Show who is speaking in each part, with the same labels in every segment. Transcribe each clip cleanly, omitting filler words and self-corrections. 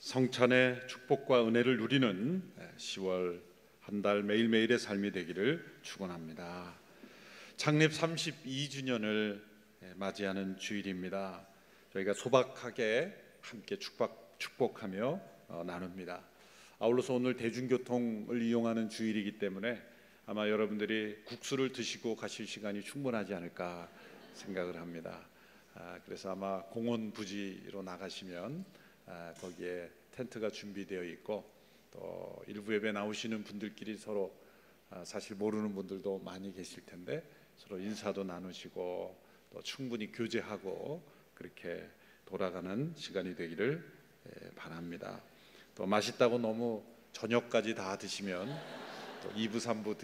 Speaker 1: 성찬의 축복과 은혜를 누리는 10월 한 달 매일매일의 삶이 되기를 축원합니다. 창립 32주년을 맞이하는 주일입니다. 저희가 소박하게 함께 축복하며 나눕니다. 아울러서 오늘 대중교통을 이용하는 주일이기 때문에 아마 여러분들이 국수를 드시고 가실 시간이 충분하지 않을까 생각을 합니다. 그래서 아마 공원 부지로 나가시면 거기에 텐트가 준비되어 있고, 또 일부 예배 나오시는 분들끼리 서로 사실 모르는 분들도 많이 계실 텐데 서로 인사도 나누시고 또 충분히 교제하고 그렇게 돌아가는 시간이 되기를 바랍니다. 또 맛있다고 너무 저녁까지 다 드시면 또 2부 3부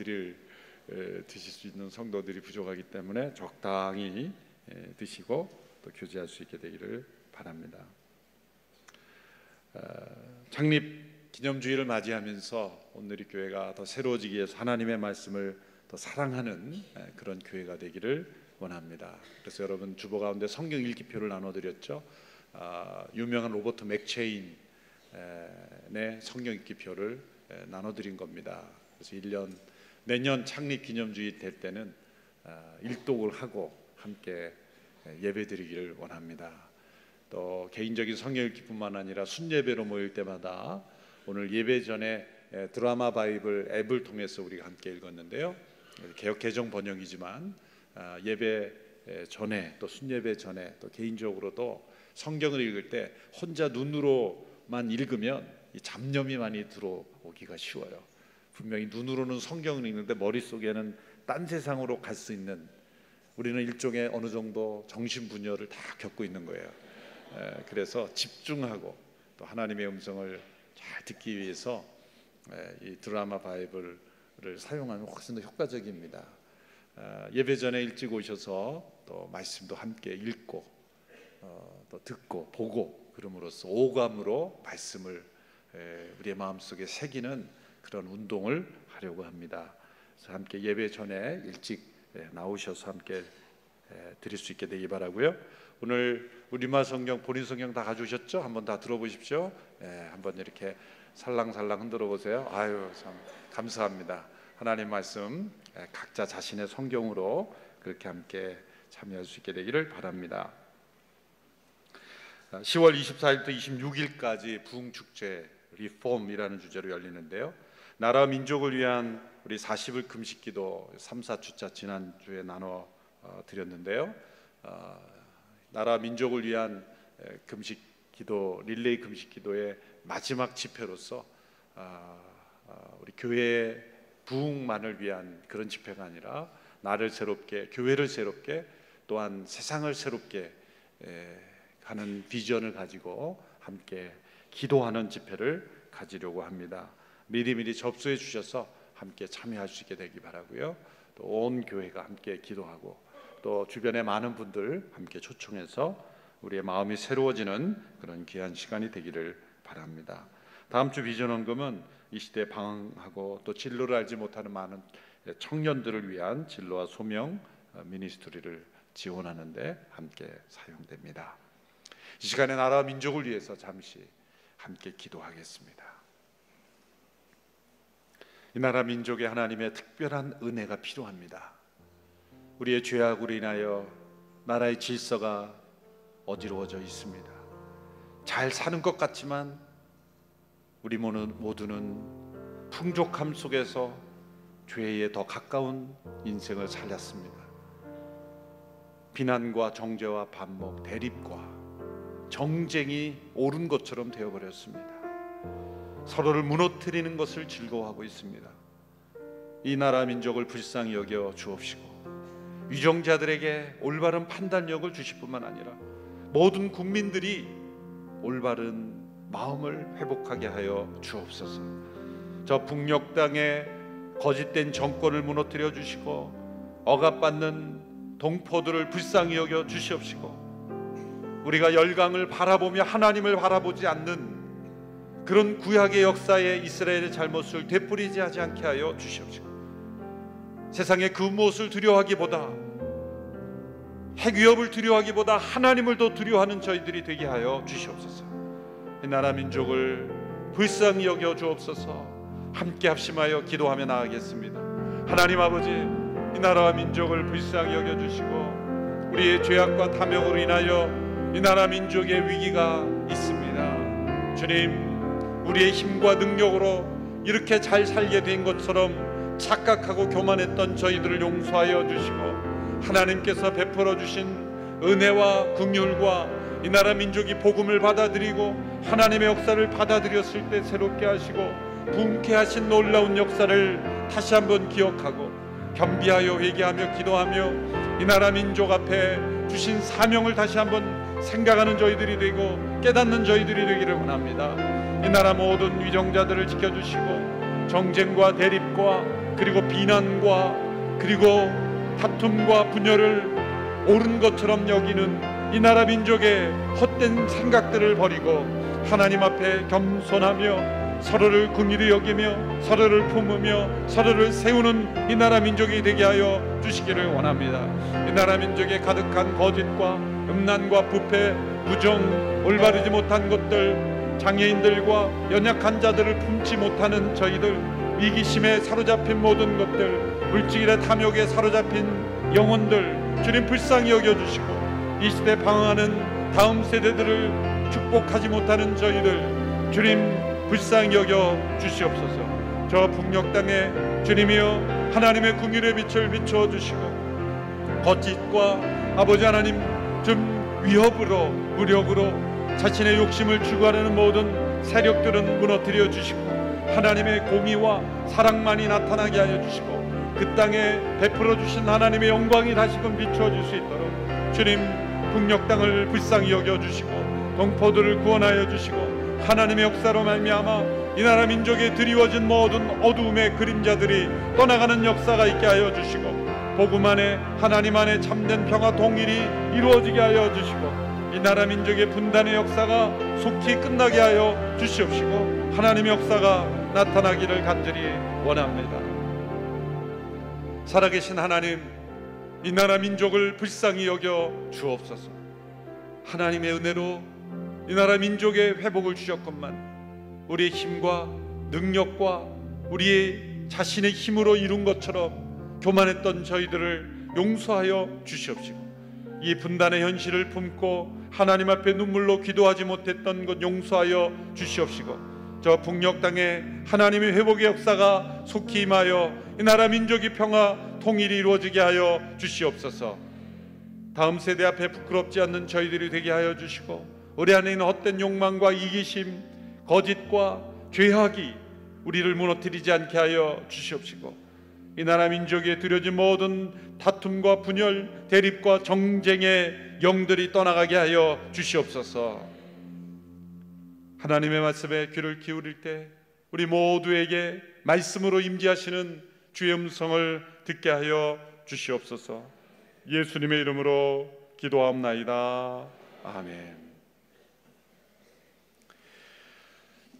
Speaker 1: 드실 수 있는 성도들이 부족하기 때문에 적당히 드시고 또 교제할 수 있게 되기를 바랍니다. 창립 기념주일을 맞이하면서 오늘의 교회가 더 새로워지기 위해서 하나님의 말씀을 더 사랑하는 그런 교회가 되기를 원합니다. 그래서 여러분 주보 가운데 성경 읽기표를 나눠드렸죠. 유명한 로버트 맥체인의 성경 읽기표를 나눠드린 겁니다. 그래서 내년 창립 기념주일 될 때는 일독을 하고 함께 예배드리기를 원합니다. 또 개인적인 성경 읽기뿐만 아니라 순예배로 모일 때마다 오늘 예배 전에 드라마 바이블 앱을 통해서 우리가 함께 읽었는데요. 개역 개정 번역이지만 예배 전에 또 순예배 전에 또 개인적으로도 성경을 읽을 때 혼자 눈으로만 읽으면 이 잡념이 많이 들어오기가 쉬워요. 분명히 눈으로는 성경을 읽는데 머릿속에는 딴 세상으로 갈 수 있는, 우리는 일종의 어느 정도 정신분열을 다 겪고 있는 거예요. 그래서 집중하고 또 하나님의 음성을 잘 듣기 위해서 이 드라마 바이블을 사용하면 훨씬 더 효과적입니다. 예배 전에 일찍 오셔서 또 말씀도 함께 읽고 또 듣고 보고 그럼으로써 오감으로 말씀을 우리의 마음속에 새기는 그런 운동을 하려고 합니다. 그래서 함께 예배 전에 일찍 나오셔서 함께 드릴 수 있게 되기 바라고요. 오늘 우리말 성경, 본인 성경 다 가져오셨죠? 한번 다 들어보십시오. 한번 이렇게 살랑살랑 흔들어 보세요. 아유, 참 감사합니다. 하나님 말씀 각자 자신의 성경으로 그렇게 함께 참여할 수 있게 되기를 바랍니다. 10월 24일부터 26일까지 부흥축제 리폼이라는 주제로 열리는데요. 나라 민족을 위한 우리 40일 금식기도 3, 4주차 지난주에 나눠 드렸는데요. 나라 민족을 위한 금식기도, 릴레이 금식기도의 마지막 집회로서 우리 교회의 부흥만을 위한 그런 집회가 아니라 나를 새롭게, 교회를 새롭게, 또한 세상을 새롭게 하는 비전을 가지고 함께 기도하는 집회를 가지려고 합니다. 미리미리 접수해 주셔서 함께 참여할 수 있게 되기 바라고요. 또 온 교회가 함께 기도하고 또 주변의 많은 분들 함께 초청해서 우리의 마음이 새로워지는 그런 귀한 시간이 되기를 바랍니다. 다음 주 비전 헌금은 이 시대에 방황하고 또 진로를 알지 못하는 많은 청년들을 위한 진로와 소명 미니스트리를 지원하는 데 함께 사용됩니다. 이 시간에 나라 민족을 위해서 잠시 함께 기도하겠습니다. 이 나라 민족에 하나님의 특별한 은혜가 필요합니다. 우리의 죄악으로 인하여 나라의 질서가 어지러워져 있습니다. 잘 사는 것 같지만 우리 모두는 풍족함 속에서 죄에 더 가까운 인생을 살렸습니다. 비난과 정죄와 반목, 대립과 정쟁이 옳은 것처럼 되어버렸습니다. 서로를 무너뜨리는 것을 즐거워하고 있습니다. 이 나라 민족을 불쌍히 여겨 주옵시고 위정자들에게 올바른 판단력을 주실 뿐만 아니라 모든 국민들이 올바른 마음을 회복하게 하여 주옵소서. 저 북녘 땅에 거짓된 정권을 무너뜨려 주시고 억압받는 동포들을 불쌍히 여겨 주시옵시고 우리가 열강을 바라보며 하나님을 바라보지 않는 그런 구약의 역사에 이스라엘의 잘못을 되풀이지 하지 않게 하여 주시옵시고 세상의 그 무엇을 두려워하기보다 핵위협을 두려워하기보다 하나님을 더 두려워하는 저희들이 되게 하여 주시옵소서. 이 나라 민족을 불쌍히 여겨 주옵소서. 함께 합심하여 기도하며 나아가겠습니다. 하나님 아버지, 이 나라와 민족을 불쌍히 여겨 주시고 우리의 죄악과 탐욕으로 인하여 이 나라 민족의 위기가 있습니다. 주님, 우리의 힘과 능력으로 이렇게 잘 살게 된 것처럼 착각하고 교만했던 저희들을 용서하여 주시고 하나님께서 베풀어 주신 은혜와 긍휼과 이 나라 민족이 복음을 받아들이고 하나님의 역사를 받아들였을 때 새롭게 하시고 부흥케 하신 놀라운 역사를 다시 한번 기억하고 겸비하여 회개하며 기도하며 이 나라 민족 앞에 주신 사명을 다시 한번 생각하는 저희들이 되고 깨닫는 저희들이 되기를 원합니다. 이 나라 모든 위정자들을 지켜주시고 정쟁과 대립과 그리고 비난과 그리고 다툼과 분열을 옳은 것처럼 여기는 이 나라 민족의 헛된 생각들을 버리고 하나님 앞에 겸손하며 서로를 긍휼히 여기며 서로를 품으며 서로를 세우는 이 나라 민족이 되게 하여 주시기를 원합니다. 이 나라 민족에 가득한 거짓과 음란과 부패, 부정, 올바르지 못한 것들, 장애인들과 연약한 자들을 품지 못하는 저희들, 위기심에 사로잡힌 모든 것들, 물질의 탐욕에 사로잡힌 영혼들 주님 불쌍히 여겨주시고 이 시대 방황하는 다음 세대들을 축복하지 못하는 저희들 주님 불쌍히 여겨 주시옵소서. 저 북녘 땅에 주님이여 하나님의 긍휼의 빛을 비추어 주시고 거짓과 아버지 하나님 좀 위협으로 무력으로 자신의 욕심을 추구하려는 모든 세력들은 무너뜨려 주시고 하나님의 공의와 사랑만이 나타나게 하여 주시고 그 땅에 베풀어 주신 하나님의 영광이 다시금 비추어 줄 수 있도록 주님 북녘 땅을 불쌍히 여겨 주시고 동포들을 구원하여 주시고 하나님의 역사로 말미암아 이 나라 민족에 드리워진 모든 어두움의 그림자들이 떠나가는 역사가 있게 하여 주시고 복음 안에 하나님 안에 참된 평화 통일이 이루어지게 하여 주시고 이 나라 민족의 분단의 역사가 속히 끝나게 하여 주시옵시고 하나님의 역사가 나타나기를 간절히 원합니다. 살아계신 하나님, 이 나라 민족을 불쌍히 여겨 주옵소서. 하나님의 은혜로 이 나라 민족의 회복을 주셨건만 우리의 힘과 능력과 우리의 자신의 힘으로 이룬 것처럼 교만했던 저희들을 용서하여 주시옵시고 이 분단의 현실을 품고 하나님 앞에 눈물로 기도하지 못했던 것 용서하여 주시옵시고 저 북녘 땅에 하나님의 회복의 역사가 속히 임하여 이 나라 민족의 평화 통일이 이루어지게 하여 주시옵소서. 다음 세대 앞에 부끄럽지 않는 저희들이 되게 하여 주시고 우리 안에 있는 헛된 욕망과 이기심, 거짓과 죄악이 우리를 무너뜨리지 않게 하여 주시옵시고 이 나라 민족에 들여진 모든 다툼과 분열, 대립과 정쟁의 영들이 떠나가게 하여 주시옵소서. 하나님의 말씀에 귀를 기울일 때 우리 모두에게 말씀으로 임재하시는 주의 음성을 듣게 하여 주시옵소서. 예수님의 이름으로 기도하옵나이다. 아멘.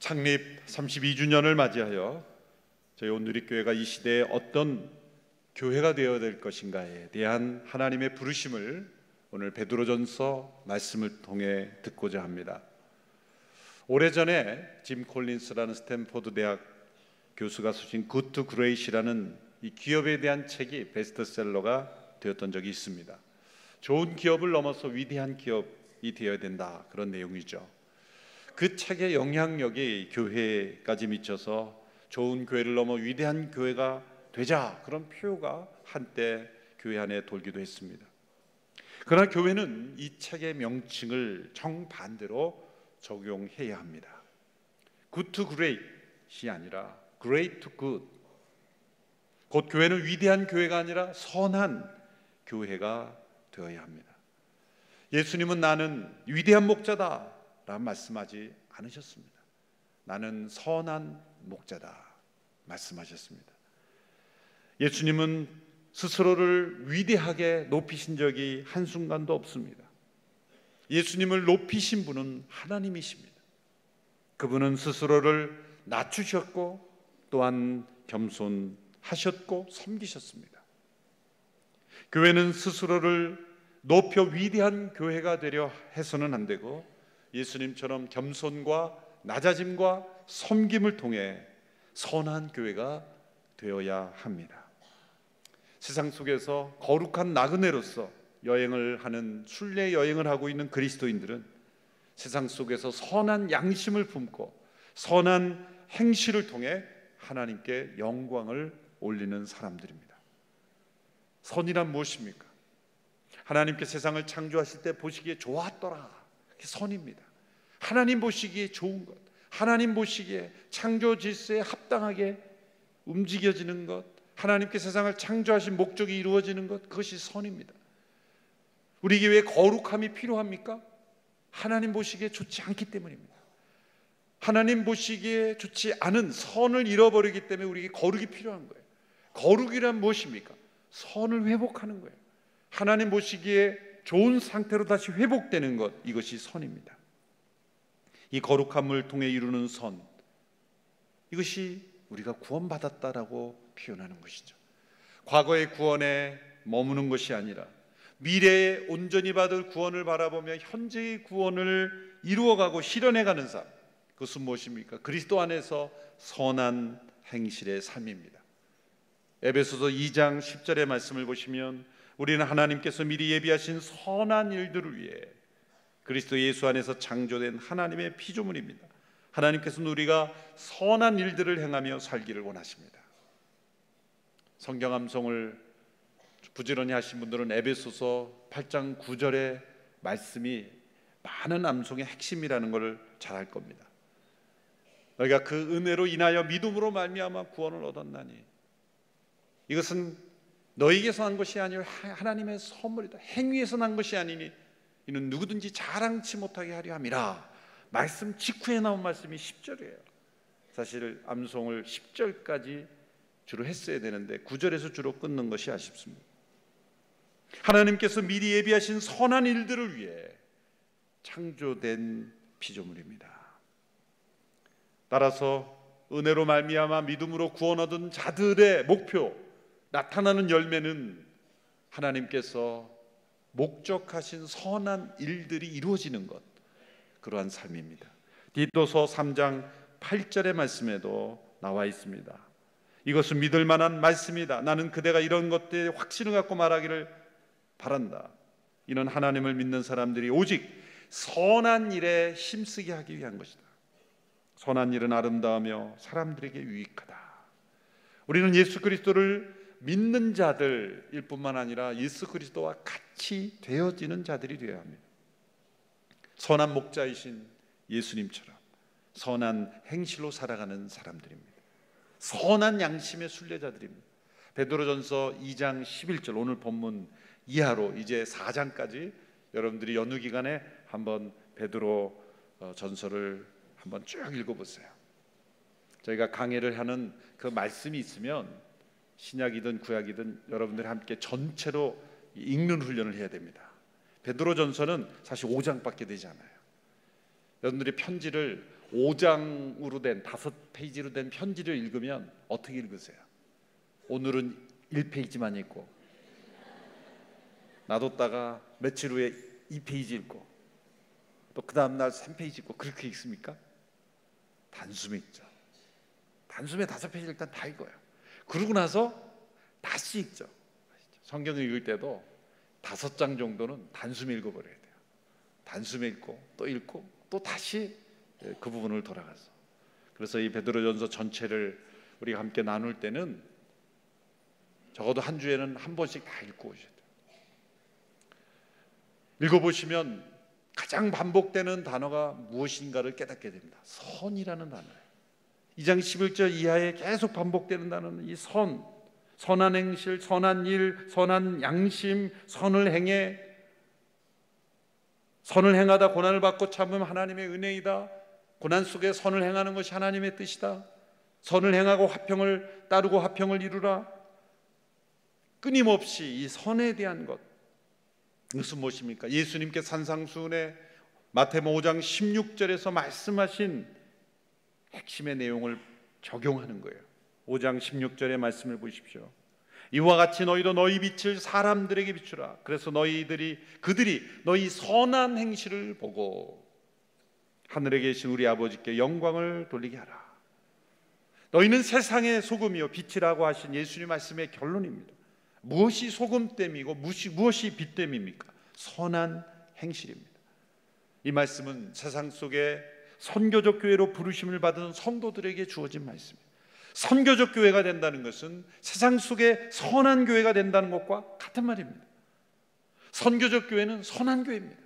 Speaker 1: 창립 32주년을 맞이하여 저희 온누리교회가 이 시대에 어떤 교회가 되어야 될 것인가에 대한 하나님의 부르심을 오늘 베드로전서 말씀을 통해 듣고자 합니다. 오래전에 짐 콜린스라는 스탠포드 대학 교수가 쓰신 Good to Great이라는 이 기업에 대한 책이 베스트셀러가 되었던 적이 있습니다. 좋은 기업을 넘어서 위대한 기업이 되어야 된다, 그런 내용이죠. 그 책의 영향력이 교회까지 미쳐서 좋은 교회를 넘어 위대한 교회가 되자, 그런 표가 한때 교회 안에 돌기도 했습니다. 그러나 교회는 이 책의 명칭을 정반대로 적용해야 합니다. Good to Great이 아니라 Great to Good. 곧 교회는 위대한 교회가 아니라 선한 교회가 되어야 합니다. 예수님은 나는 위대한 목자다 라는 말씀하지 않으셨습니다. 나는 선한 목자다 말씀하셨습니다. 예수님은 스스로를 위대하게 높이신 적이 한순간도 없습니다. 예수님을 높이신 분은 하나님이십니다. 그분은 스스로를 낮추셨고 또한 겸손하셨고 섬기셨습니다. 교회는 스스로를 높여 위대한 교회가 되려 해서는 안 되고 예수님처럼 겸손과 낮아짐과 섬김을 통해 선한 교회가 되어야 합니다. 세상 속에서 거룩한 나그네로서 여행을 하는 순례 여행을 하고 있는 그리스도인들은 세상 속에서 선한 양심을 품고 선한 행실을 통해 하나님께 영광을 올리는 사람들입니다. 선이란 무엇입니까? 하나님께 세상을 창조하실 때 보시기에 좋았더라, 그게 선입니다. 하나님 보시기에 좋은 것, 하나님 보시기에 창조 질서에 합당하게 움직여지는 것, 하나님께 세상을 창조하신 목적이 이루어지는 것, 그것이 선입니다. 우리에게 왜 거룩함이 필요합니까? 하나님 보시기에 좋지 않기 때문입니다. 하나님 보시기에 좋지 않은 선을 잃어버리기 때문에 우리에게 거룩이 필요한 거예요. 거룩이란 무엇입니까? 선을 회복하는 거예요. 하나님 보시기에 좋은 상태로 다시 회복되는 것, 이것이 선입니다. 이 거룩함을 통해 이루는 선, 이것이 우리가 구원받았다라고 표현하는 것이죠. 과거의 구원에 머무는 것이 아니라 미래에 온전히 받을 구원을 바라보며 현재의 구원을 이루어가고 실현해가는 삶, 그것은 무엇입니까? 그리스도 안에서 선한 행실의 삶입니다. 에베소서 2장 10절의 말씀을 보시면 우리는 하나님께서 미리 예비하신 선한 일들을 위해 그리스도 예수 안에서 창조된 하나님의 피조물입니다. 하나님께서는 우리가 선한 일들을 행하며 살기를 원하십니다. 성경 암송을 부지런히 하신 분들은 에베소서 8장 9절의 말씀이 많은 암송의 핵심이라는 것을 잘 알 겁니다. 너희가 그 은혜로 인하여 믿음으로 말미암아 구원을 얻었나니, 이것은 너희에게서 난 것이 아니라 하나님의 선물이다. 행위에서 난 것이 아니니 이는 누구든지 자랑치 못하게 하려 함이라. 말씀 직후에 나온 말씀이 10절이에요. 사실 암송을 10절까지 주로 했어야 되는데 9절에서 주로 끊는 것이 아쉽습니다. 하나님께서 미리 예비하신 선한 일들을 위해 창조된 피조물입니다. 따라서 은혜로 말미암아 믿음으로 구원 얻은 자들의 목표, 나타나는 열매는 하나님께서 목적하신 선한 일들이 이루어지는 것, 그러한 삶입니다. 디도서 3장 8절의 말씀에도 나와 있습니다. 이것은 믿을 만한 말씀이다. 나는 그대가 이런 것들에 확신을 갖고 말하기를 바란다. 이는 하나님을 믿는 사람들이 오직 선한 일에 힘쓰게 하기 위한 것이다. 선한 일은 아름다우며 사람들에게 유익하다. 우리는 예수 그리스도를 믿는 자들일 뿐만 아니라 예수 그리스도와 같이 되어지는 자들이 되어야 합니다. 선한 목자이신 예수님처럼 선한 행실로 살아가는 사람들입니다. 선한 양심의 순례자들입니다. 베드로전서 2장 11절, 오늘 본문 이하로 이제 4장까지 여러분들이 연휴 기간에 한번 베드로 전서를 한번 쭉 읽어보세요. 저희가 강해를 하는 그 말씀이 있으면 신약이든 구약이든 여러분들이 함께 전체로 읽는 훈련을 해야 됩니다. 베드로전서는 사실 5장밖에 되지 않아요. 여러분들이 편지를 5장으로 된 5페이지로 된 편지를 읽으면 어떻게 읽으세요? 오늘은 1페이지만 읽고 놔뒀다가 며칠 후에 2페이지 읽고 또 그 다음날 3페이지 읽고 그렇게 읽습니까? 단숨에 읽죠. 단숨에 5페이지 일단 다 읽어요. 그러고 나서 다시 읽죠. 성경을 읽을 때도 5장 정도는 단숨에 읽어버려야 돼요. 단숨에 읽고 또 다시 그 부분을 돌아가서. 그래서 이 베드로전서 전체를 우리가 함께 나눌 때는 적어도 한 주에는 한 번씩 다 읽고 오셔야 돼요. 읽어보시면 가장 반복되는 단어가 무엇인가를 깨닫게 됩니다. 선이라는 단어예요. 2장 11절 이하에 계속 반복되는 단어는 이 선, 선한 행실, 선한 일, 선한 양심, 선을 행해, 선을 행하다 고난을 받고 참으면 하나님의 은혜이다. 고난 속에 선을 행하는 것이 하나님의 뜻이다. 선을 행하고 화평을 따르고 화평을 이루라. 끊임없이 이 선에 대한 것, 이것은 무엇입니까? 예수님께 산상수훈에 마태복음 5장 16절에서 말씀하신 핵심의 내용을 적용하는 거예요. 5장 16절의 말씀을 보십시오. 이와 같이 너희도 너희 빛을 사람들에게 비추라. 그래서 그들이 너희 선한 행실을 보고 하늘에 계신 우리 아버지께 영광을 돌리게 하라. 너희는 세상의 소금이요 빛이라고 하신 예수님 말씀의 결론입니다. 무엇이 소금됨이고 무엇이 빛됨입니까? 선한 행실입니다. 이 말씀은 세상 속에 선교적 교회로 부르심을 받은 성도들에게 주어진 말씀입니다. 선교적 교회가 된다는 것은 세상 속에 선한 교회가 된다는 것과 같은 말입니다. 선교적 교회는 선한 교회입니다.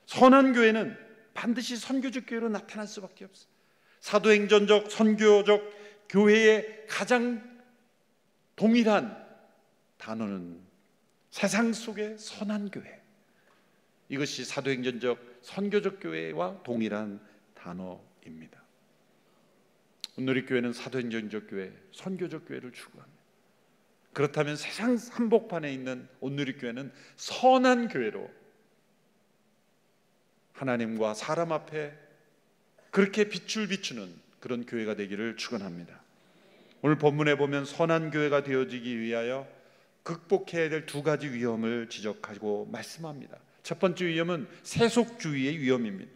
Speaker 1: 선한 교회는 반드시 선교적 교회로 나타날 수밖에 없어요. 사도행전적 선교적 교회의 가장 동일한 단어는 세상 속의 선한 교회, 이것이 사도행전적 선교적 교회와 동일한 단어입니다. 온누리 교회는 사도행전적 교회, 선교적 교회를 추구합니다. 그렇다면 세상 한복판에 있는 온누리 교회는 선한 교회로 하나님과 사람 앞에 그렇게 빛을 비추는 그런 교회가 되기를 축원합니다. 오늘 본문에 보면 선한 교회가 되어지기 위하여 극복해야 될 두 가지 위험을 지적하고 말씀합니다. 첫 번째 위험은 세속주의의 위험입니다.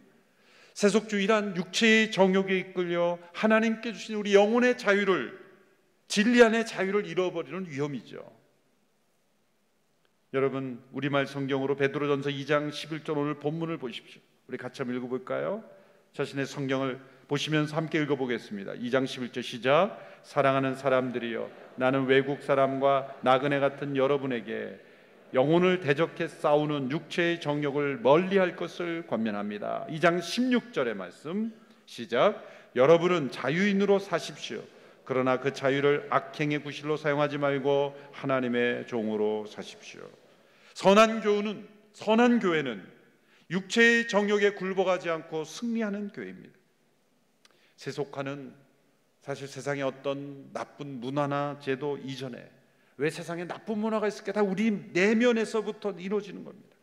Speaker 1: 세속주의란 육체의 정욕에 이끌려 하나님께 주신 우리 영혼의 자유를, 진리 안의 자유를 잃어버리는 위험이죠. 여러분, 우리말 성경으로 베드로전서 2장 11절 오늘 본문을 보십시오. 우리 같이 한번 읽어볼까요? 자신의 성경을 보시면서 함께 읽어보겠습니다. 2장 11절 시작. 사랑하는 사람들이여, 나는 외국 사람과 나그네 같은 여러분에게 영혼을 대적해 싸우는 육체의 정욕을 멀리할 것을 권면합니다. 2장 16절의 말씀 시작. 여러분은 자유인으로 사십시오. 그러나 그 자유를 악행의 구실로 사용하지 말고 하나님의 종으로 사십시오. 선한 교회는 육체의 정욕에 굴복하지 않고 승리하는 교회입니다. 세속화는 사실 세상의 어떤 나쁜 문화나 제도 이전에, 왜 세상에 나쁜 문화가 있을까? 다 우리 내면에서부터 이루어지는 겁니다.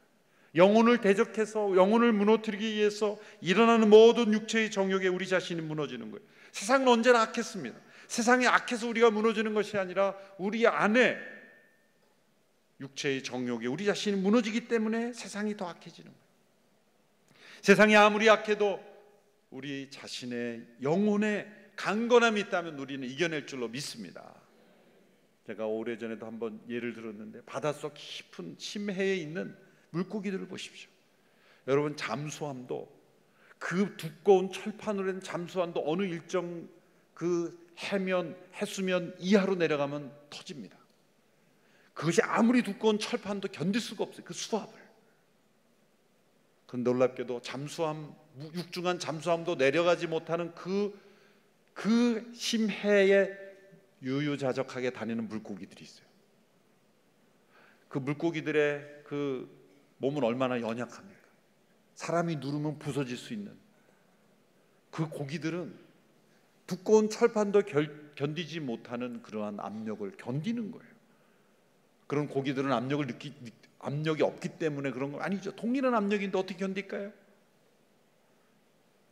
Speaker 1: 영혼을 대적해서 영혼을 무너뜨리기 위해서 일어나는 모든 육체의 정욕에 우리 자신이 무너지는 거예요. 세상은 언제나 악했습니다. 세상이 악해서 우리가 무너지는 것이 아니라 우리 안에 육체의 정욕에 우리 자신이 무너지기 때문에 세상이 더 악해지는 거예요. 세상이 아무리 악해도 우리 자신의 영혼에 강건함이 있다면 우리는 이겨낼 줄로 믿습니다. 제가 오래전에도 한번 예를 들었는데, 바닷속 깊은 심해에 있는 물고기들을 보십시오. 여러분, 잠수함도, 그 두꺼운 철판으로 된 잠수함도 어느 일정 그 해수면 이하로 내려가면 터집니다. 그것이 아무리 두꺼운 철판도 견딜 수가 없어요. 그 수압을. 그 놀랍게도 육중한 잠수함도 내려가지 못하는 그 심해에 유유자적하게 다니는 물고기들이 있어요. 그 물고기들의 그 몸은 얼마나 연약합니까? 사람이 누르면 부서질 수 있는 그 고기들은 두꺼운 철판도 견디지 못하는 그러한 압력을 견디는 거예요. 그런 고기들은 압력이 없기 때문에 그런 거 아니죠. 동일한 압력인데 어떻게 견딜까요?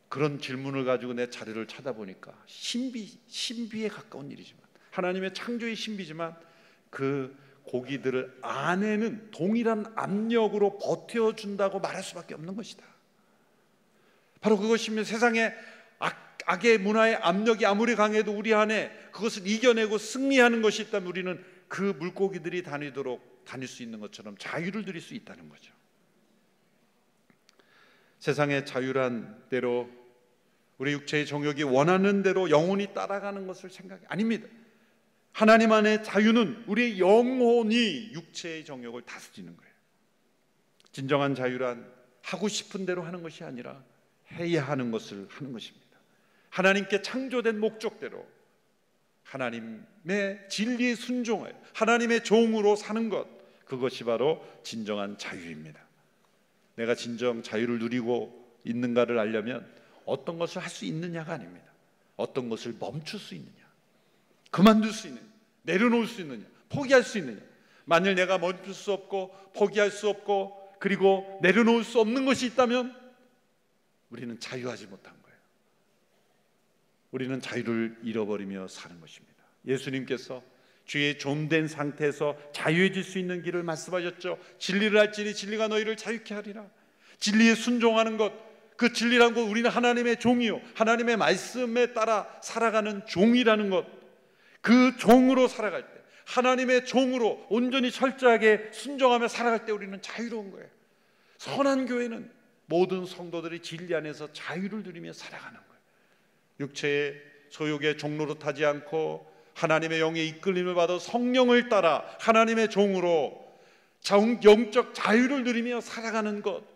Speaker 1: 그런 질문을 가지고 내 자료를 찾아보니까 신비에 가까운 일이지만, 하나님의 창조의 신비지만, 그 고기들을 안에는 동일한 압력으로 버텨준다고 말할 수밖에 없는 것이다. 바로 그것이면 세상의 악의 문화의 압력이 아무리 강해도 우리 안에 그것을 이겨내고 승리하는 것이 있다면 우리는 그 물고기들이 다닐 수 있는 것처럼 자유를 누릴 수 있다는 거죠. 세상의 자유란 대로 우리 육체의 정욕이 원하는 대로 영혼이 따라가는 것을 생각해 아닙니다. 하나님 안의 자유는 우리의 영혼이 육체의 정욕을 다스리는 거예요. 진정한 자유란 하고 싶은 대로 하는 것이 아니라 해야 하는 것을 하는 것입니다. 하나님께 창조된 목적대로 하나님의 진리에 순종하여 하나님의 종으로 사는 것, 그것이 바로 진정한 자유입니다. 내가 진정 자유를 누리고 있는가를 알려면 어떤 것을 할 수 있느냐가 아닙니다. 어떤 것을 멈출 수 있느냐, 그만둘 수 있느냐, 내려놓을 수 있느냐, 포기할 수 있느냐. 만일 내가 멈출 수 없고 포기할 수 없고 그리고 내려놓을 수 없는 것이 있다면 우리는 자유하지 못한 거예요. 우리는 자유를 잃어버리며 사는 것입니다. 예수님께서 주의 종된 상태에서 자유해질 수 있는 길을 말씀하셨죠. 진리를 알지니 진리가 너희를 자유케 하리라. 진리에 순종하는 것, 그 진리란 건 우리는 하나님의 종이요, 하나님의 말씀에 따라 살아가는 종이라는 것, 그 종으로 살아갈 때, 하나님의 종으로 온전히 철저하게 순종하며 살아갈 때 우리는 자유로운 거예요. 선한 교회는 모든 성도들이 진리 안에서 자유를 누리며 살아가는 거예요. 육체의 소욕의 종로로 타지 않고 하나님의 영의 이끌림을 받아 성령을 따라 하나님의 종으로 영적 자유를 누리며 살아가는 것,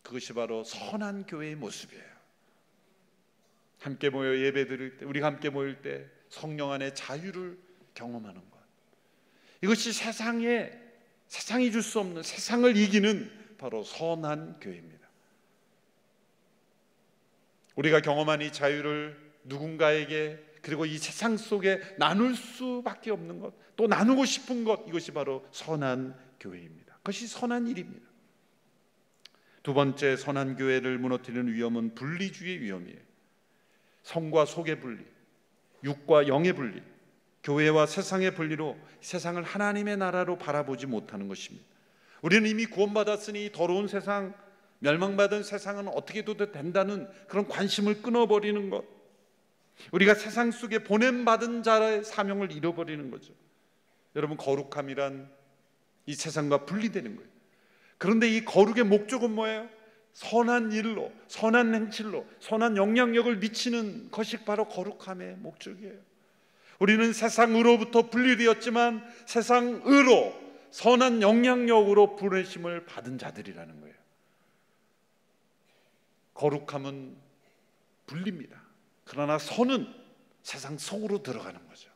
Speaker 1: 그것이 바로 선한 교회의 모습이에요. 함께 모여 예배 드릴 때, 우리가 함께 모일 때 성령 안에 자유를 경험하는 것, 이것이 세상이 줄 수 없는, 세상을 이기는 바로 선한 교회입니다. 우리가 경험한 이 자유를 누군가에게, 그리고 이 세상 속에 나눌 수밖에 없는 것, 또 나누고 싶은 것, 이것이 바로 선한 교회입니다. 그것이 선한 일입니다. 두 번째, 선한 교회를 무너뜨리는 위험은 분리주의의 위험이에요. 성과 속의 분리, 육과 영의 분리, 교회와 세상의 분리로 세상을 하나님의 나라로 바라보지 못하는 것입니다. 우리는 이미 구원받았으니 더러운 세상, 멸망받은 세상은 어떻게 해도 된다는 그런 관심을 끊어버리는 것, 우리가 세상 속에 보냄받은 자의 사명을 잃어버리는 거죠. 여러분, 거룩함이란 이 세상과 분리되는 거예요. 그런데 이 거룩의 목적은 뭐예요? 선한 일로, 선한 행실로, 선한 영향력을 미치는 것이 바로 거룩함의 목적이에요. 우리는 세상으로부터 분리되었지만 세상으로 선한 영향력으로 부르심을 받은 자들이라는 거예요. 거룩함은 분리입니다. 그러나 선은 세상 속으로 들어가는 거죠.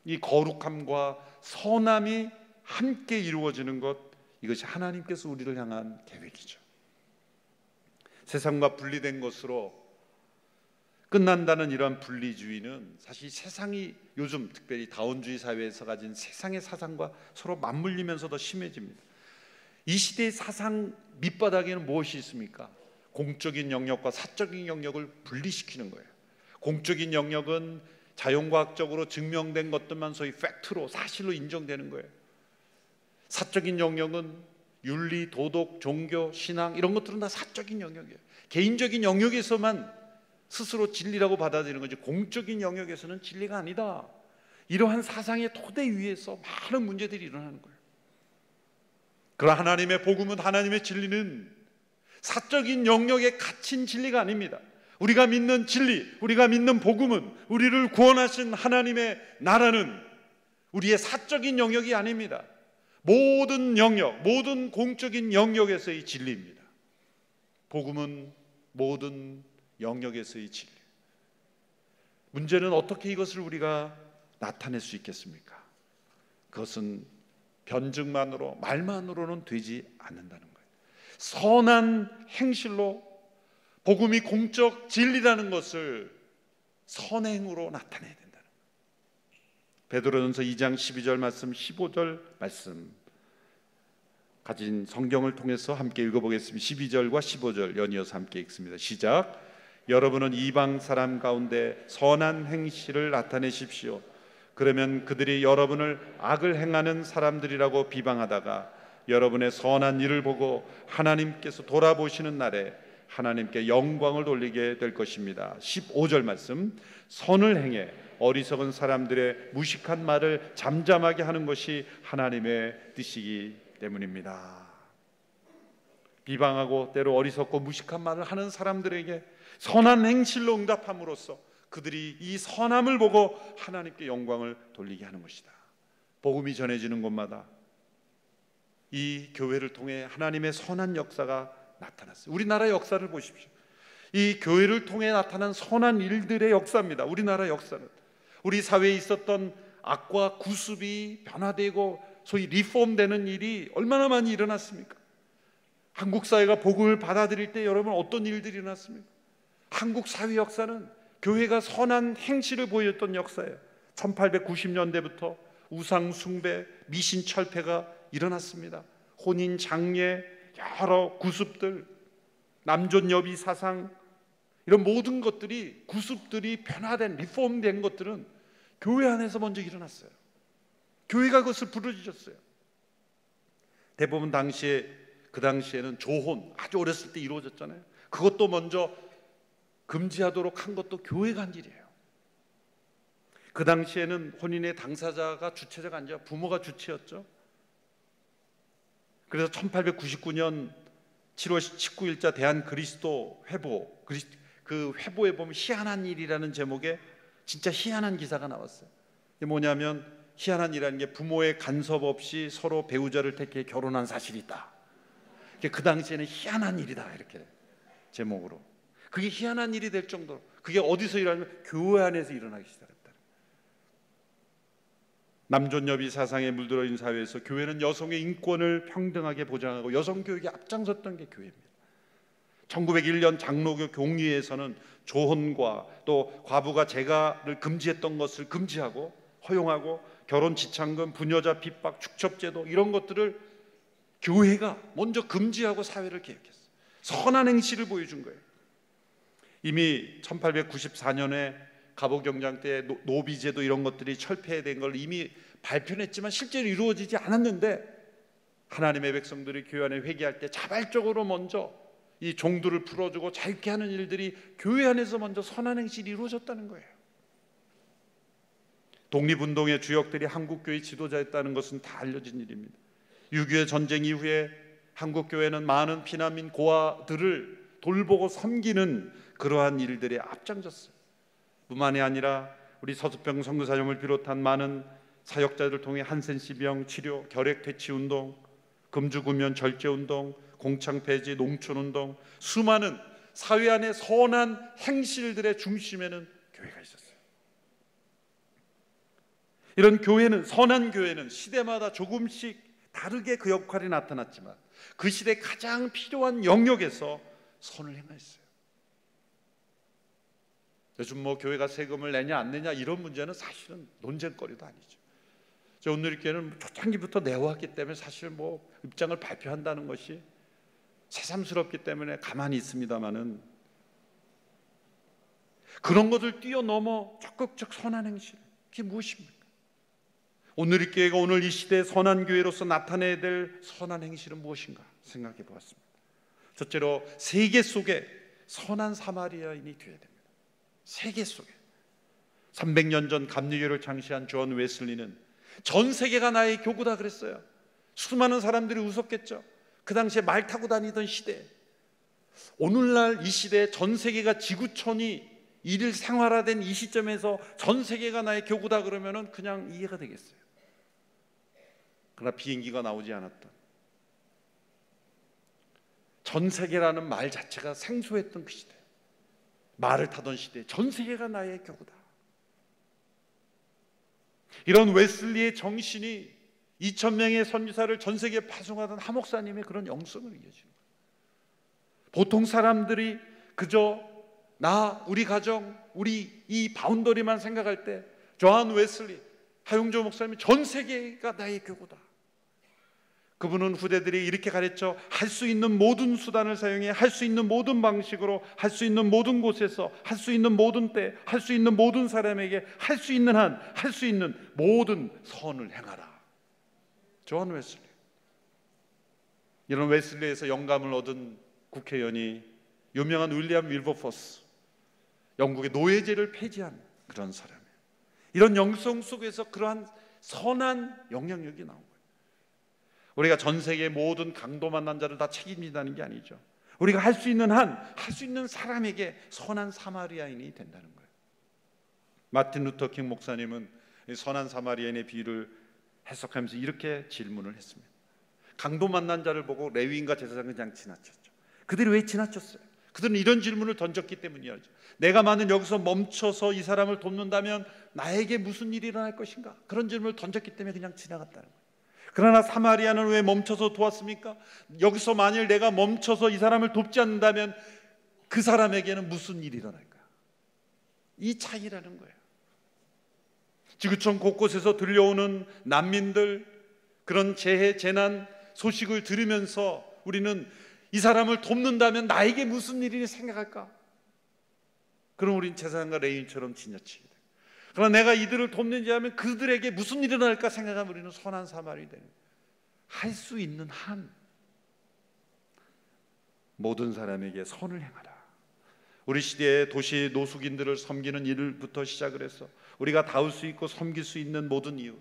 Speaker 1: 이 거룩함과 선함이 함께 이루어지는 것, 이것이 하나님께서 우리를 향한 계획이죠. 세상과 분리된 것으로 끝난다는 이러한 분리주의는 사실 세상이 요즘 특별히 다원주의 사회에서 가진 세상의 사상과 서로 맞물리면서 더 심해집니다. 이 시대의 사상 밑바닥에는 무엇이 있습니까? 공적인 영역과 사적인 영역을 분리시키는 거예요. 공적인 영역은 자연과학적으로 증명된 것들만 소위 팩트로, 사실로 인정되는 거예요. 사적인 영역은 윤리, 도덕, 종교, 신앙, 이런 것들은 다 사적인 영역이에요. 개인적인 영역에서만 스스로 진리라고 받아들이는 거지, 공적인 영역에서는 진리가 아니다. 이러한 사상의 토대 위에서 많은 문제들이 일어나는 거예요. 그러나 하나님의 복음은, 하나님의 진리는 사적인 영역에 갇힌 진리가 아닙니다. 우리가 믿는 진리, 우리가 믿는 복음은, 우리를 구원하신 하나님의 나라는 우리의 사적인 영역이 아닙니다. 모든 영역, 모든 공적인 영역에서의 진리입니다. 복음은 모든 영역에서의 진리. 문제는 어떻게 이것을 우리가 나타낼 수 있겠습니까? 그것은 변증만으로, 말만으로는 되지 않는다는 거예요. 선한 행실로 복음이 공적 진리라는 것을 선행으로 나타내야 된다는 거예요. 베드로전서 2장 12절 말씀, 15절 말씀 가진 성경을 통해서 함께 읽어보겠습니다. 12절과 15절 연이어서 함께 읽습니다. 시작. 여러분은 이방 사람 가운데 선한 행실을 나타내십시오. 그러면 그들이 여러분을 악을 행하는 사람들이라고 비방하다가 여러분의 선한 일을 보고 하나님께서 돌아보시는 날에 하나님께 영광을 돌리게 될 것입니다. 15절 말씀. 선을 행해 어리석은 사람들의 무식한 말을 잠잠하게 하는 것이 하나님의 뜻이기 때문입니다. 비방하고 때로 어리석고 무식한 말을 하는 사람들에게 선한 행실로 응답함으로써 그들이 이 선함을 보고 하나님께 영광을 돌리게 하는 것이다. 복음이 전해지는 곳마다 이 교회를 통해 하나님의 선한 역사가 나타났어요. 우리나라의 역사를 보십시오. 이 교회를 통해 나타난 선한 일들의 역사입니다. 우리나라 역사는 우리 사회에 있었던 악과 구습이 변화되고 소위 리폼되는 일이 얼마나 많이 일어났습니까? 한국 사회가 복음을 받아들일 때 여러분 어떤 일들이 일어났습니까? 한국 사회 역사는 교회가 선한 행실을 보였던 역사예요. 1890년대부터 우상 숭배, 미신 철폐가 일어났습니다. 혼인 장례, 여러 구습들, 남존 여비 사상, 이런 모든 것들이, 구습들이 변화된, 리폼된 것들은 교회 안에서 먼저 일어났어요. 교회가 그것을 부르짖었어요. 대부분 그 당시에는 조혼, 아주 어렸을 때 이루어졌잖아요. 그것도 먼저 금지하도록 한 것도 교회가 한 일이에요. 그 당시에는 혼인의 당사자가 주체자가 아니라 부모가 주체였죠. 그래서 1899년 7월 19일자 대한 그리스도 회보, 그 회보에 보면 희한한 일이라는 제목의 진짜 희한한 기사가 나왔어요. 이게 뭐냐면 희한한 일이라는 게 부모의 간섭 없이 서로 배우자를 택해 결혼한 사실이 있다. 그 당시에는 희한한 일이다 이렇게 제목으로. 그게 희한한 일이 될 정도로, 그게 어디서 일어나면 교회 안에서 일어나기 시작했다. 남존여비 사상에 물들어 있는 사회에서 교회는 여성의 인권을 평등하게 보장하고 여성 교육에 앞장섰던 게 교회입니다. 1901년 장로교 공의회에서는 조혼과 또 과부가 재가를 금지했던 것을 금지하고 허용하고 결혼 지참금, 부녀자 핍박, 축첩제도 이런 것들을 교회가 먼저 금지하고 사회를 개혁했어요. 선한 행실을 보여준 거예요. 이미 1894년에 갑오경장 때 노비제도 이런 것들이 철폐된 걸 이미 발표했지만 실제로 이루어지지 않았는데 하나님의 백성들이 교회 안에 회개할 때 자발적으로 먼저 이 종들을 풀어주고 자유케 하는 일들이 교회 안에서 먼저 선한 행실이 이루어졌다는 거예요. 독립운동의 주역들이 한국교회 지도자였다는 것은 다 알려진 일입니다. 6.25 전쟁 이후에 한국교회는 많은 피난민 고아들을 돌보고 섬기는 그러한 일들에 앞장섰어요. 뿐만이 아니라 우리 서수평 선교사님을 비롯한 많은 사역자들을 통해 한센시병 치료, 결핵 퇴치 운동, 금주구면 절제 운동, 공창 폐지, 농촌 운동, 수많은 사회 안의 선한 행실들의 중심에는 교회가 있었어요. 이런 교회는, 선한 교회는 시대마다 조금씩 다르게 그 역할이 나타났지만 그 시대 가장 필요한 영역에서 선을 행했어요. 요즘 뭐 교회가 세금을 내냐 안 내냐 이런 문제는 사실은 논쟁거리도 아니죠. 저 오늘교회는 초창기부터 내왔기 때문에 사실 뭐 입장을 발표한다는 것이 새삼스럽기 때문에 가만히 있습니다만은 그런 것을 뛰어넘어 적극적 선한 행실, 그게 무엇입니까? 오늘교회가 오늘 이 시대의 선한 교회로서 나타내야 될 선한 행실은 무엇인가 생각해 보았습니다. 첫째로 세계 속에 선한 사마리아인이 되어야 됩니다. 세계 속에 300년 전 감리교를 창시한 존 웨슬리는 전 세계가 나의 교구다 그랬어요. 수많은 사람들이 웃었겠죠. 그 당시에 말 타고 다니던 시대, 오늘날 이 시대에 전 세계가 지구촌이 일일 생활화된 이 시점에서 전 세계가 나의 교구다 그러면은 그냥 이해가 되겠어요. 그러나 비행기가 나오지 않았던, 전 세계라는 말 자체가 생소했던 그 시대, 말을 타던 시대, 전 세계가 나의 교구다. 이런 웨슬리의 정신이 2000명의 선교사를 전 세계에 파송하던 하 목사님의 그런 영성을 이어지는 거예요. 보통 사람들이 그저 나, 우리 가정, 우리 이 바운더리만 생각할 때 존 웨슬리, 하용조 목사님이 전 세계가 나의 교구다. 그분은 후대들이 이렇게 가르쳐 할 수 있는 모든 수단을 사용해 할 수 있는 모든 방식으로 할 수 있는 모든 곳에서 할 수 있는 모든 때 할 수 있는 모든 사람에게 할 수 있는 한 할 수 있는 모든 선을 행하라. 존 웨슬리. 이런 웨슬리에서 영감을 얻은 국회의원이 유명한 윌리엄 윌버포스, 영국의 노예제를 폐지한 그런 사람이에요. 이런 영성 속에서 그러한 선한 영향력이 나온 거예요. 우리가 전 세계의 모든 강도 만난 자를 다 책임진다는 게 아니죠. 우리가 할 수 있는 한, 할 수 있는 사람에게 선한 사마리아인이 된다는 거예요. 마틴 루터 킹 목사님은 선한 사마리아인의 비유를 해석하면서 이렇게 질문을 했습니다. 강도 만난 자를 보고 레위인과 제사장은 그냥 지나쳤죠. 그들이 왜 지나쳤어요? 그들은 이런 질문을 던졌기 때문이었죠. 내가 만약 여기서 멈춰서 이 사람을 돕는다면 나에게 무슨 일이 일어날 것인가? 그런 질문을 던졌기 때문에 그냥 지나갔다는 거예요. 그러나 사마리아는 왜 멈춰서 도왔습니까? 여기서 만일 내가 멈춰서 이 사람을 돕지 않는다면 그 사람에게는 무슨 일이 일어날까? 이 차이라는 거예요. 지구촌 곳곳에서 들려오는 난민들, 그런 재해, 재난 소식을 들으면서 우리는 이 사람을 돕는다면 나에게 무슨 일이 생각할까? 그럼 우린 제사장과 레위인처럼 지나치게 돼요. 그러나 내가 이들을 돕는지 하면 그들에게 무슨 일이 일어날까 생각하면 우리는 선한 사마리 되는 거예요. 할 수 있는 한, 모든 사람에게 선을 행하라. 우리 시대의 도시 노숙인들을 섬기는 일부터 시작을 해서 우리가 닿을 수 있고 섬길 수 있는 모든 이웃,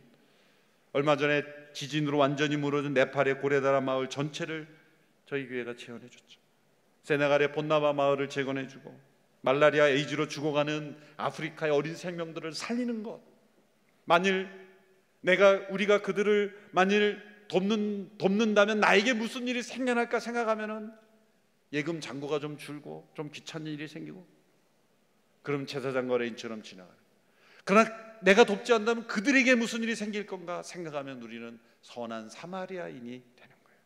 Speaker 1: 얼마 전에 지진으로 완전히 무너진 네팔의 고레다라 마을 전체를 저희 교회가 재현해 줬죠. 세네갈의 본나바 마을을 재건해 주고 말라리아 에이즈로 죽어가는 아프리카의 어린 생명들을 살리는 것, 만일 우리가 그들을 만일 돕는다면 나에게 무슨 일이 생겨날까 생각하면은 예금 잔고가 좀 줄고 좀 귀찮은 일이 생기고, 그럼 제사장 거래인처럼 지나가요. 그러나 내가 돕지 않는다면 그들에게 무슨 일이 생길 건가 생각하면 우리는 선한 사마리아인이 되는 거예요.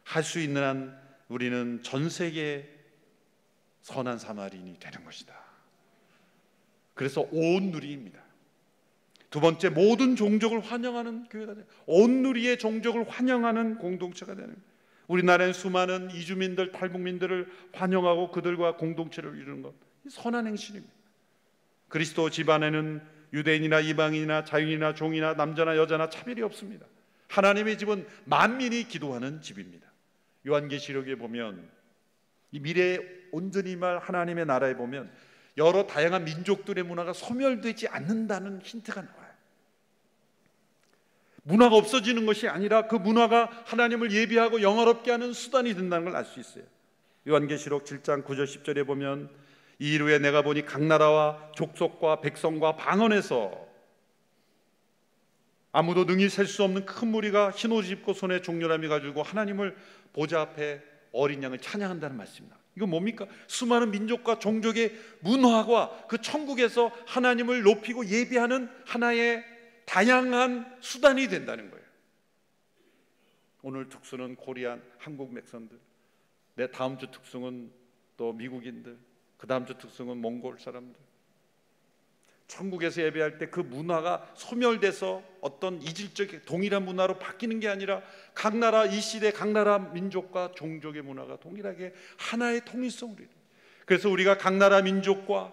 Speaker 1: 할 수 있는 한 우리는 전 세계에 선한 사마리아인이 되는 것이다. 그래서 온 누리입니다. 두 번째, 모든 종족을 환영하는 교회가 돼요. 온 누리의 종족을 환영하는 공동체가 되는 거예요. 우리나라의 수많은 이주민들, 탈북민들을 환영하고 그들과 공동체를 이루는 것, 선한 행실입니다. 그리스도 집안에는 유대인이나 이방인이나 자유인이나 종이나 남자나 여자나 차별이 없습니다. 하나님의 집은 만민이 기도하는 집입니다. 요한계시록에 보면 이 미래에 온전히 말 하나님의 나라에 보면 여러 다양한 민족들의 문화가 소멸되지 않는다는 힌트가 나와요. 문화가 없어지는 것이 아니라 그 문화가 하나님을 예비하고 영화롭게 하는 수단이 된다는 걸 알 수 있어요. 요한계시록 7장 9절 10절에 보면 이 일 후에 내가 보니 각 나라와 족속과 백성과 방언에서 아무도 능히 셀 수 없는 큰 무리가 흰 옷을 입고 손에 종려나미 가지고 하나님을 보좌 앞에 어린 양을 찬양한다는 말씀입니다. 이거 뭡니까? 수많은 민족과 종족의 문화가 그 천국에서 하나님을 높이고 예비하는 하나의 다양한 수단이 된다는 거예요. 오늘 특수는 코리안, 한국 백성들, 내 다음 주 특수는 또 미국인들, 그 다음 주 특수는 몽골 사람들. 천국에서 예배할 때 그 문화가 소멸돼서 어떤 이질적 동일한 문화로 바뀌는 게 아니라 각 나라, 이 시대 각 나라 민족과 종족의 문화가 동일하게 하나의 통일성으로 이루어져요. 그래서 우리가 각 나라 민족과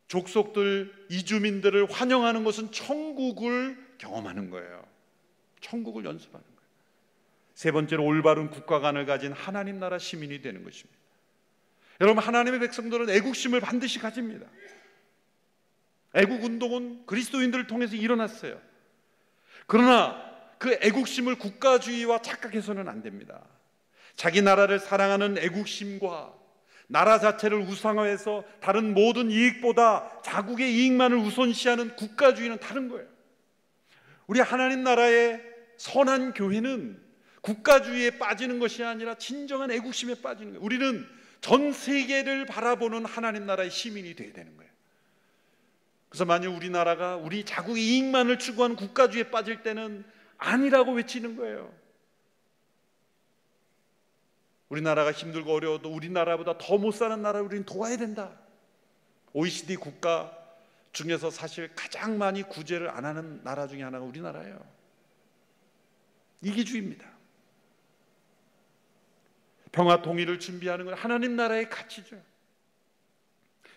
Speaker 1: 족속들, 이주민들을 환영하는 것은 천국을 경험하는 거예요. 천국을 연습하는 거예요. 세 번째로, 올바른 국가관을 가진 하나님 나라 시민이 되는 것입니다. 여러분, 하나님의 백성들은 애국심을 반드시 가집니다. 애국운동은 그리스도인들을 통해서 일어났어요. 그러나 그 애국심을 국가주의와 착각해서는 안 됩니다. 자기 나라를 사랑하는 애국심과 나라 자체를 우상화해서 다른 모든 이익보다 자국의 이익만을 우선시하는 국가주의는 다른 거예요. 우리 하나님 나라의 선한 교회는 국가주의에 빠지는 것이 아니라 진정한 애국심에 빠지는 거예요. 우리는 전 세계를 바라보는 하나님 나라의 시민이 되어야 되는 거예요. 그래서 만약 우리나라가 우리 자국의 이익만을 추구하는 국가주의에 빠질 때는 아니라고 외치는 거예요. 우리나라가 힘들고 어려워도 우리나라보다 더 못 사는 나라를 우리는 도와야 된다. OECD 국가 중에서 사실 가장 많이 구제를 안 하는 나라 중에 하나가 우리나라예요. 이기주의입니다. 평화 통일을 준비하는 건 하나님 나라의 가치죠.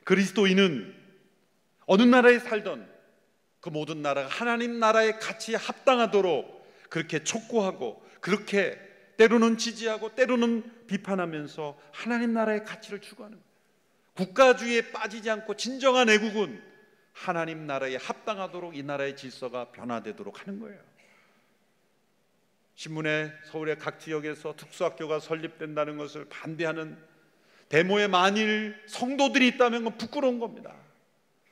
Speaker 1: 그리스도인은 어느 나라에 살던 그 모든 나라가 하나님 나라의 가치에 합당하도록 그렇게 촉구하고, 그렇게 때로는 지지하고 때로는 비판하면서 하나님 나라의 가치를 추구하는 거예요. 국가주의에 빠지지 않고 진정한 애국은 하나님 나라에 합당하도록 이 나라의 질서가 변화되도록 하는 거예요. 신문에 서울의 각 지역에서 특수학교가 설립된다는 것을 반대하는 데모에 만일 성도들이 있다면 그건 부끄러운 겁니다.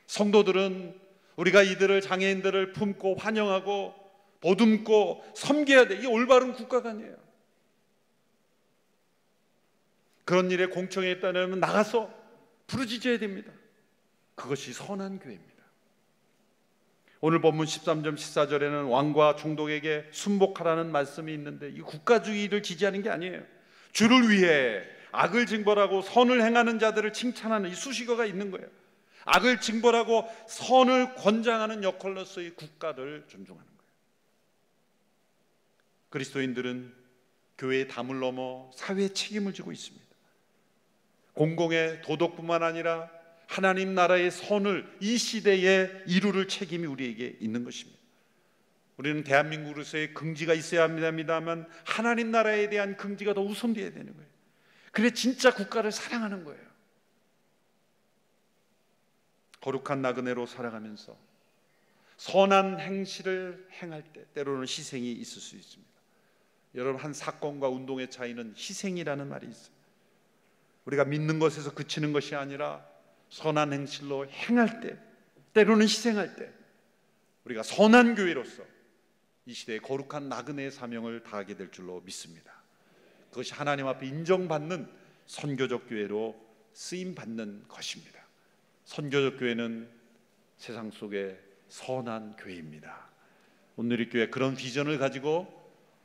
Speaker 1: 성도들은 우리가 이들을, 장애인들을 품고 환영하고 보듬고 섬겨야 돼. 이게 올바른 국가관이에요. 그런 일에 공청회 있다면 나가서 부르짖어야 됩니다. 그것이 선한 교회입니다. 오늘 본문 13절 14절에는 왕과 총독에게 순복하라는 말씀이 있는데, 이 국가주의를 지지하는 게 아니에요. 주를 위해 악을 징벌하고 선을 행하는 자들을 칭찬하는 이 수식어가 있는 거예요. 악을 징벌하고 선을 권장하는 역할로서의 국가를 존중하는 거예요. 그리스도인들은 교회의 담을 넘어 사회의 책임을 지고 있습니다. 공공의 도덕뿐만 아니라 하나님 나라의 선을 이 시대에 이루를 책임이 우리에게 있는 것입니다. 우리는 대한민국으로서의 긍지가 있어야 합니다만 하나님 나라에 대한 긍지가 더 우선되어야 되는 거예요. 그래 진짜 국가를 사랑하는 거예요. 거룩한 나그네로 살아가면서 선한 행실을 행할 때 때로는 희생이 있을 수 있습니다. 여러분, 한 사건과 운동의 차이는 희생이라는 말이 있어요. 우리가 믿는 것에서 그치는 것이 아니라 선한 행실로 행할 때, 때로는 희생할 때 우리가 선한 교회로서 이 시대의 거룩한 나그네의 사명을 다하게 될 줄로 믿습니다. 그것이 하나님 앞에 인정받는 선교적 교회로 쓰임받는 것입니다. 선교적 교회는 세상 속에 선한 교회입니다. 온누리교회 그런 비전을 가지고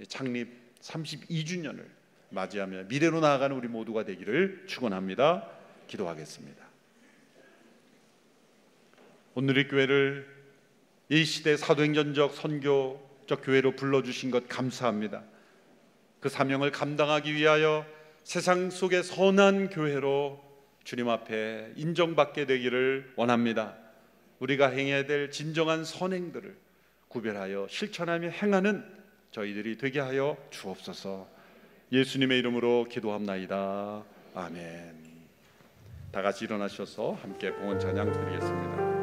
Speaker 1: 창립 32주년을 맞이하며 미래로 나아가는 우리 모두가 되기를 축원합니다. 기도하겠습니다. 온누리교회를 이 시대 사도행전적 선교적 교회로 불러주신 것 감사합니다. 그 사명을 감당하기 위하여 세상 속의 선한 교회로 주님 앞에 인정받게 되기를 원합니다. 우리가 행해야 될 진정한 선행들을 구별하여 실천하며 행하는 저희들이 되게 하여 주옵소서. 예수님의 이름으로 기도합나이다. 아멘. 다 같이 일어나셔서 함께 봉헌 찬양 드리겠습니다.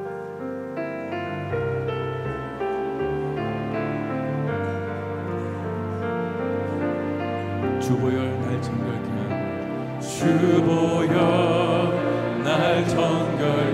Speaker 2: 주보혈 날 정결케 주보혈 날 정결